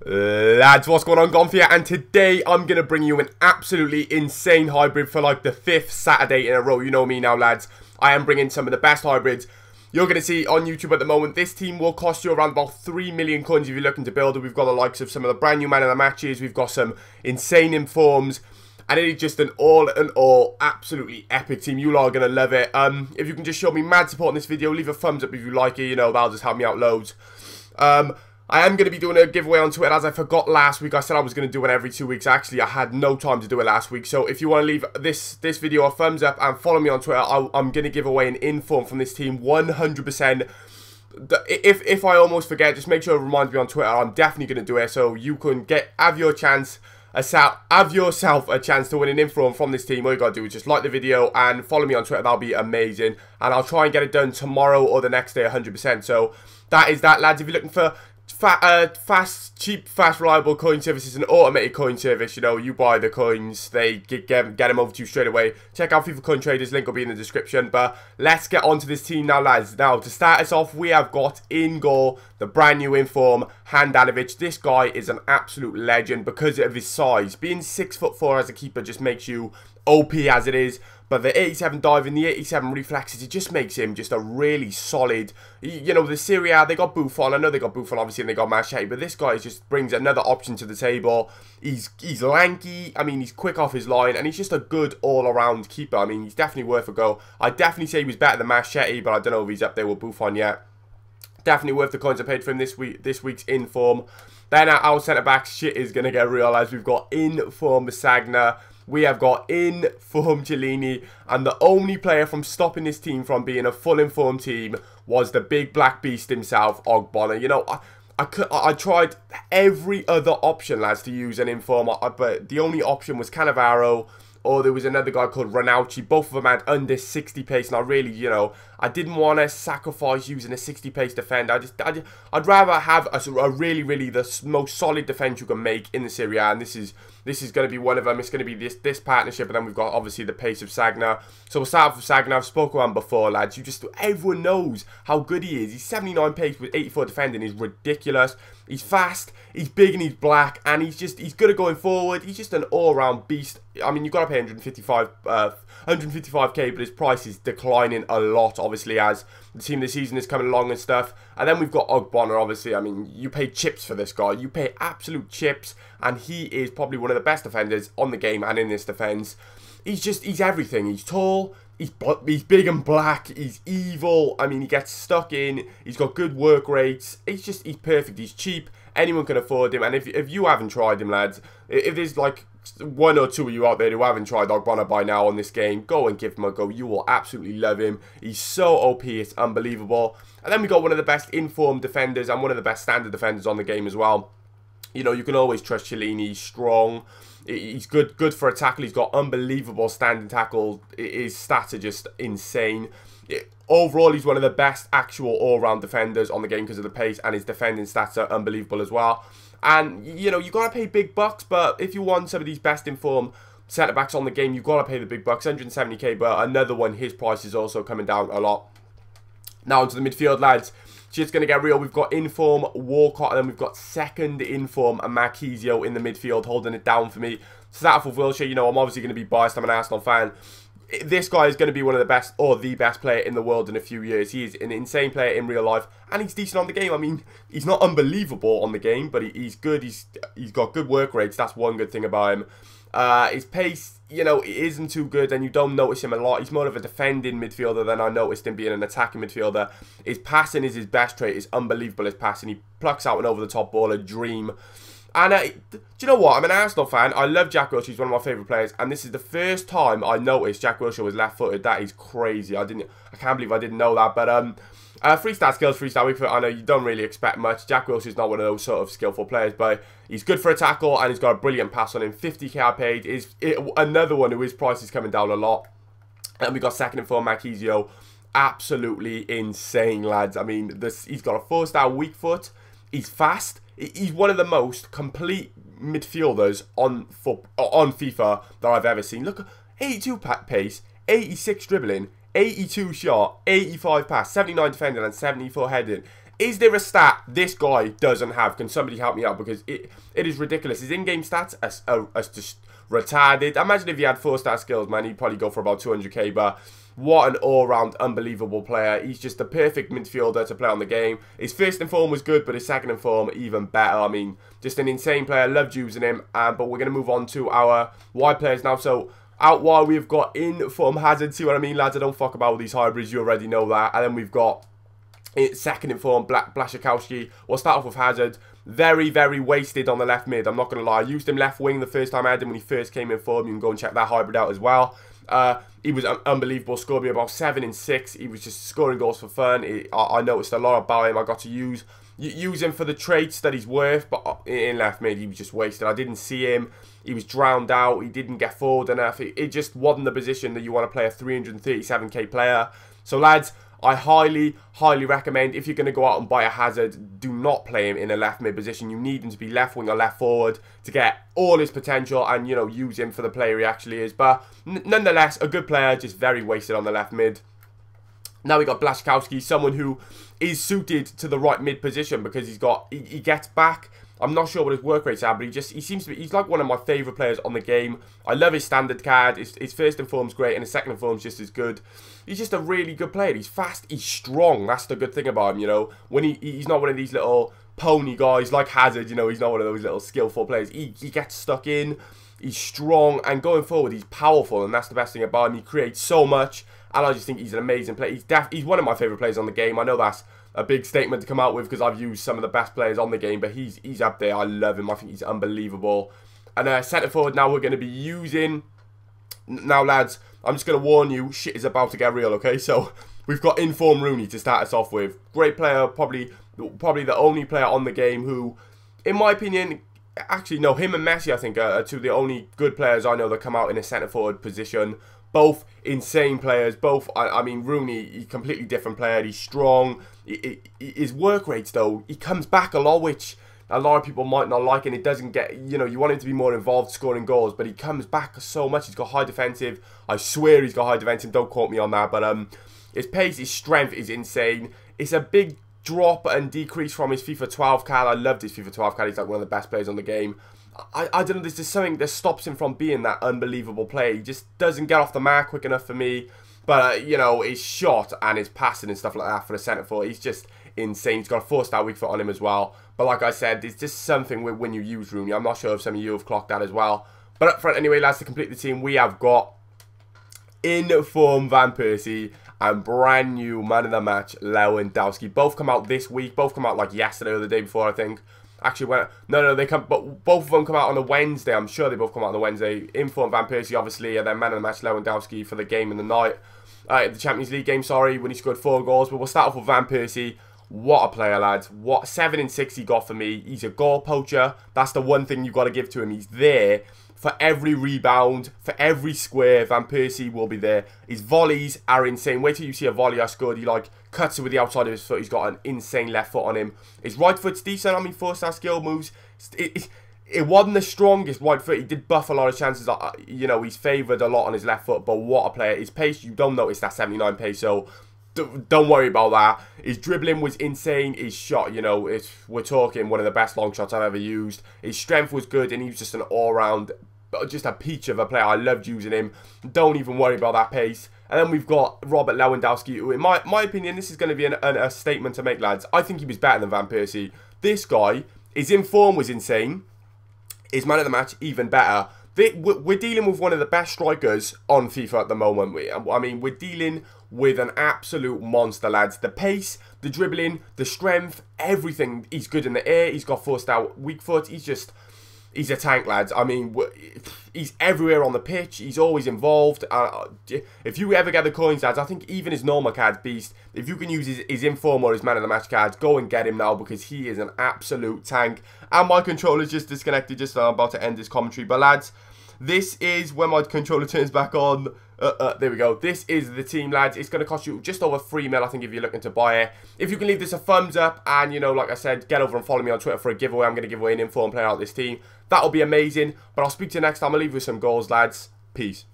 Lads, what's going on, Gonfia? And today I'm going to bring you an absolutely insane hybrid for like the 5th Saturday in a row. You know me now, lads. I am bringing some of the best hybrids you're going to see on YouTube at the moment. This team will cost you around about 3 million coins if you're looking to build it. We've got the likes of some of the brand new man of the matches. We've got some insane informs. And it is just an all absolutely epic team. You all are going to love it. If you can just show me mad support in this video, leave a thumbs up if you like it. You know, that'll just help me out loads. I am going to be doing a giveaway on Twitter, as I forgot last week. I said I was going to do it every 2 weeks. Actually, I had no time to do it last week. So if you want to leave this video a thumbs up and follow me on Twitter, I'm going to give away an inform from this team 100%. If I almost forget, just make sure to remind me on Twitter. I'm definitely going to do it, so you can have yourself a chance to win an inform from this team. All you got to do is just like the video and follow me on Twitter. That'll be amazing. And I'll try and get it done tomorrow or the next day 100%. So that is that, lads. If you're looking for cheap, fast, reliable coin service, is an automated coin service. You know, you buy the coins, they get them over to you straight away. Check out FIFA Coin Traders, link will be in the description. But let's get on to this team now, lads. Now, to start us off, we have got in goal the brand new inform, Handanovic. This guy is an absolute legend because of his size. Being 6'4" as a keeper just makes you OP as it is. But the 87 diving, the 87 reflexes, it just makes him just a really solid, you know, the SIBERIA, they got Buffon. I know they got Buffon, obviously, and they got Machete, but this guy just brings another option to the table. He's lanky, I mean, he's quick off his line, and he's just a good all-around keeper. I mean, he's definitely worth a go. I'd definitely say he was better than Machete, but I don't know if he's up there with Buffon yet. Definitely worth the coins I paid for him this week's inform. Then our centre-back shit is going to get real, as we've got inform Sagna. We have got inform Cellini, and the only player from stopping this team from being a full inform team was the big black beast himself, Ogbonna. You know, I tried every other option, lads, to use an inform, but the only option was Cannavaro, or there was another guy called Ronaldo. Both of them had under 60 pace, and I really, you know, I didn't want to sacrifice using a 60 pace defender. I'd rather have a really the most solid defense you can make in the Serie A, and this is going to be one of them. It's going to be this partnership, and then we've got obviously the pace of Sagna. So we'll start off with Sagna. I've spoken about him before, lads. Everyone knows how good he is. He's 79 pace with 84 defending. He's ridiculous. He's fast, he's big, and he's black, and he's good at going forward. He's just an all-round beast. I mean, you've got to pay 155k, but his price is declining a lot, obviously, as the team this season is coming along and stuff. And then we've got Ogbonna, obviously. I mean, you pay chips for this guy. You pay absolute chips, and he is probably one of the best defenders on the game and in this defense. He's everything. He's tall, he's big and black, he's evil. I mean, he gets stuck in, he's got good work rates. He's perfect. He's cheap. Anyone can afford him. And if you haven't tried him, lads, if there's like one or two of you out there who haven't tried Ogbonna by now on this game, go and give him a go. You will absolutely love him. He's so OP, it's unbelievable. And then we got one of the best informed defenders and one of the best standard defenders on the game as well. You know, you can always trust Cellini. He's strong. He's good for a tackle. He's got unbelievable standing tackle. His stats are just insane. Overall, he's one of the best actual all-round defenders on the game because of the pace, and his defending stats are unbelievable as well. And, you know, you've got to pay big bucks, but if you want some of these best informed centre-backs on the game, you've got to pay the big bucks, 170k, but another one, his price is also coming down a lot. Now onto the midfield, lads. Shit's going to get real. We've got inform Walcott, and then we've got second inform Marquisio in the midfield holding it down for me. Start off with Wilshere. You know, I'm obviously going to be biased. I'm an Arsenal fan. This guy is going to be one of the best, or the best player in the world in a few years. He is an insane player in real life, and he's decent on the game. I mean, he's not unbelievable on the game, but he's good. He's got good work rates. That's one good thing about him. His pace, you know, it isn't too good, and you don't notice him a lot. He's more of a defending midfielder than I noticed him being an attacking midfielder. His passing is his best trait. It's unbelievable, his passing. He plucks out an over-the-top ball, a dream. And do you know what? I'm an Arsenal fan. I love Jack Wilshere. He's one of my favourite players. And this is the first time I noticed Jack Wilshere was left-footed. That is crazy. I can't believe I didn't know that. But 3-star skills, 3-star weak foot. I know you don't really expect much. Jack Wilshere's not one of those sort of skillful players, but he's good for a tackle, and he's got a brilliant pass on him. 50k I paid. Another one who his price is coming down a lot. And we got second inform Marquisio. Absolutely insane, lads. I mean, he's got a 4-star weak foot. He's fast. He's one of the most complete midfielders on FIFA that I've ever seen. Look, 82 pace, 86 dribbling, 82 shot, 85 pass, 79 defending, and 74 heading. Is there a stat this guy doesn't have? Can somebody help me out? Because it is ridiculous. His in-game stats are just retarded. Imagine if he had 4-star skills, man. He'd probably go for about 200k, but what an all-round unbelievable player. He's just the perfect midfielder to play on the game. His first in form was good, but his second in form even better. I mean, just an insane player. Loved using him. But we're going to move on to our wide players now. So out wide, we've got in form Hazard. See what I mean, lads? I don't fuck about all these hybrids. You already know that. And then we've got second in form Blaszczykowski. We'll start off with Hazard. Very, very wasted on the left mid. I'm not going to lie. I used him left wing the first time I had him when he first came in form. You can go and check that hybrid out as well. He was unbelievable. Scored me about 7 and 6. He was just scoring goals for fun. I noticed a lot about him. I got to use him for the traits that he's worth, but in left mid, he was just wasted. I didn't see him. He was drowned out. He didn't get forward enough. It just wasn't the position that you want to play a 337k player. So, lads, I highly, highly recommend, if you're going to go out and buy a Hazard, do not play him in a left mid position. You need him to be left wing or left forward to get all his potential and, you know, use him for the player he actually is. But nonetheless, a good player, just very wasted on the left mid. Now we got Blaszczykowski, someone who is suited to the right mid position because he gets back. I'm not sure what his work rates are, but he's like one of my favourite players on the game. I love his standard card. His first in form's great, and his second in form's just as good. He's just a really good player. He's fast, he's strong. That's the good thing about him, you know. When he's not one of these little pony guys like Hazard, you know. He's not one of those little skillful players. He gets stuck in. He's strong, and going forward, he's powerful, and that's the best thing about him. He creates so much, and I just think he's an amazing player. He's one of my favourite players on the game. I know that's a big statement to come out with because I've used some of the best players on the game, but he's up there. I love him. I think he's unbelievable. And centre forward now we're going to be using. Now, lads, I'm just going to warn you, shit is about to get real, okay? So we've got in-form Rooney to start us off with. Great player, probably the only player on the game who, in my opinion, actually, no, him and Messi, I think, are two of the only good players I know that come out in a centre forward position. Both insane players. Both, I mean, Rooney, he's a completely different player. He's strong. His work rates, though, he comes back a lot, which a lot of people might not like, and it doesn't get, you know, you want him to be more involved scoring goals, but he comes back so much. He's got high defensive. I swear he's got high defensive. Don't quote me on that, but his pace, his strength is insane. It's a big drop and decrease from his FIFA 12 card. I loved his FIFA 12 card. He's like one of the best players on the game. I don't know, there's just something that stops him from being that unbelievable player. He just doesn't get off the mark quick enough for me. But, you know, his shot and his passing and stuff like that for the centre forward, he's just insane. He's got a 4-star weak foot on him as well. But like I said, there's just something with when you use Rooney. I'm not sure if some of you have clocked that as well. But up front anyway, lads, to complete the team, we have got in form Van Persie and brand new man of the match Lewandowski. Both come out this week. Both come out like yesterday or the day before, I think. Actually, they come, but both of them come out on a Wednesday. I'm sure they both come out on a Wednesday. In form Van Persie, obviously, and then man of the match Lewandowski for the game in the night, the Champions League game. Sorry, when he scored 4 goals. But we'll start off with Van Persie. What a player, lads! What 7 and 6 he got for me. He's a goal poacher. That's the one thing you've got to give to him. He's there for every rebound, for every square. Van Persie will be there. His volleys are insane. Wait till you see a volley I scored. He like cuts it with the outside of his foot. He's got an insane left foot on him. His right foot's decent. I mean, 4-star skill moves. It wasn't the strongest right foot. He did buff a lot of chances. You know, he's favoured a lot on his left foot. But what a player! His pace, you don't notice that 79 pace. So don't worry about that. His dribbling was insane. His shot, you know, we're talking one of the best long shots I've ever used. His strength was good, and he was just an all-round, just a peach of a player. I loved using him. Don't even worry about that pace. And then we've got Robert Lewandowski, who, in my opinion, this is going to be a statement to make, lads. I think he was better than Van Persie. This guy, his in form was insane. His man of the match, even better. We're dealing with one of the best strikers on FIFA at the moment. I mean, we're dealing with an absolute monster, lads. The pace, the dribbling, the strength, everything. He's good in the air. He's got 4-star weak foot. He's a tank, lads. I mean, he's everywhere on the pitch. He's always involved. If you ever get the coins, lads, I think even his normal card's beast. If you can use his inform or his man of the match cards, go and get him now because he is an absolute tank. And my controller's just disconnected just now. I'm about to end this commentary. But, lads, this is when my controller turns back on. There we go. This is the team, lads. It's going to cost you just over 3 mil, I think, if you're looking to buy it. If you can leave this a thumbs up and, you know, like I said, get over and follow me on Twitter for a giveaway. I'm going to give away an inform player out of this team. That'll be amazing. But I'll speak to you next time. I'll leave you with some goals, lads. Peace.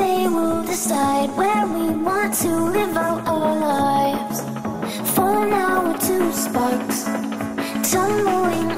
Someday we'll decide where we want to live out our lives. For now we're two sparks, tumbling